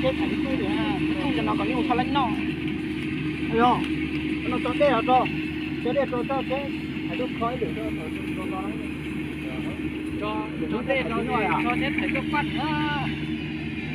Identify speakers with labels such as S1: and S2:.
S1: chết phải đi rồi ha không cho nó có nhiều thằng nó thấy không nó cho đây là cho đây cho chết phải đốt khói để cho nó cho
S2: cho chết phải cho phát